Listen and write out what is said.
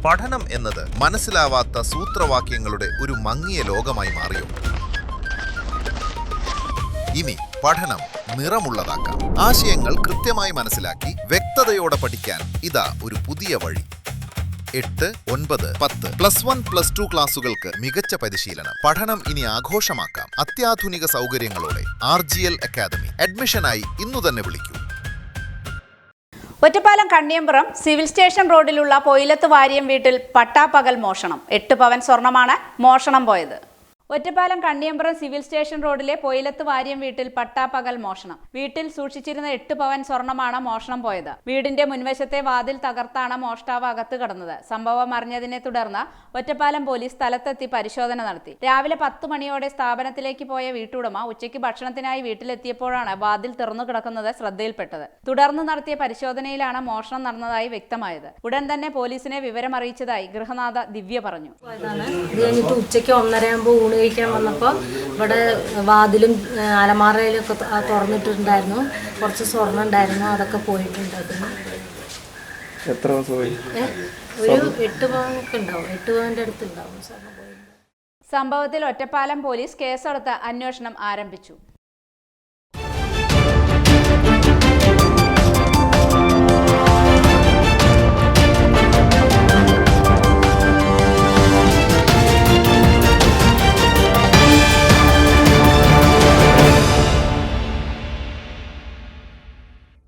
പഠനം എന്നത് മനസ്സിലാവാത്ത സൂത്രവാക്യങ്ങളുടെ ഒരു മങ്ങിയ ലോകമായി മാറിയോ? ഇനി പഠനം നിറമുള്ളതാക്കാം. ആശയങ്ങൾ കൃത്യമായി മനസ്സിലാക്കി വ്യക്തതയോടെ പഠിക്കാൻ ഇതാ ഒരു പുതിയ വഴി. 8, 9, 10 +1, +2 ക്ലാസുകൾക്ക് മികച്ച പരിശീലനം. പഠനം ഇനി ആഘോഷമാക്കാം. അത്യാധുനിക സൗകര്യങ്ങളോടെ RGL അക്കാദമി. അഡ്മിഷനായി ഇന്നു തന്നെ വിളിക്കൂ. ഒറ്റപ്പാലം കണ്ണിയമ്പുറം സിവിൽ സ്റ്റേഷൻ റോഡിലുള്ള പൊയിലത്ത് വാര്യം വീട്ടിൽ പട്ടാപ്പകൽ മോഷണം. 8 പവൻ സ്വർണമാണ് മോഷണം പോയത്. ഒറ്റപ്പാലം കണ്ണിയമ്പുറം സിവിൽ സ്റ്റേഷൻ റോഡിലെ പൊയിലത്ത് വാര്യം വീട്ടിൽ പട്ടാപ്പകൽ മോഷണം. വീട്ടിൽ സൂക്ഷിച്ചിരുന്ന 8 പവൻ സ്വർണമാണ് മോഷണം പോയത്. വീടിന്റെ മുൻവശത്തെ വാതിൽ തകർത്താണ് മോഷ്ടാവ് അകത്ത് കടന്നത്. സംഭവം അറിഞ്ഞതിനെ തുടർന്ന് ഒറ്റപ്പാലം പോലീസ് സ്ഥലത്തെത്തി പരിശോധന നടത്തി. രാവിലെ 10 മണിയോടെ സ്ഥാപനത്തിലേക്ക് പോയ വീട്ടുടമ ഉച്ചയ്ക്ക് ഭക്ഷണത്തിനായി വീട്ടിലെത്തിയപ്പോഴാണ് വാതിൽ തുറന്നു കിടക്കുന്നത് ശ്രദ്ധയിൽപ്പെട്ടത്. തുടർന്ന് നടത്തിയ പരിശോധനയിലാണ് മോഷണം നടന്നതായി വ്യക്തമായത്. ഉടൻ തന്നെ പോലീസിനെ വിവരമറിയിച്ചതായി ഗൃഹനാഥ ദിവ്യ പറഞ്ഞു. ഉച്ചയ്ക്ക് 1:30 കഴിക്കാൻ വന്നപ്പോൾ ഇവിടെ വാതിലും അലമാറയിലൊക്കെ തുറന്നിട്ടുണ്ടായിരുന്നു. കുറച്ച് സ്വർണ്ണം ഉണ്ടായിരുന്നു, അതൊക്കെ പോയിട്ടുണ്ടായിരുന്നു. എത്ര പോയി? ഒരു 8 പവനൊക്കെ ഉണ്ടാവും, 8 പവൻ്റെ അടുത്തുണ്ടാവും സ്വർണ്ണം പോയി. സംഭവത്തിൽ ഒറ്റപ്പാലം പോലീസ് കേസെടുത്ത് അന്വേഷണം ആരംഭിച്ചു.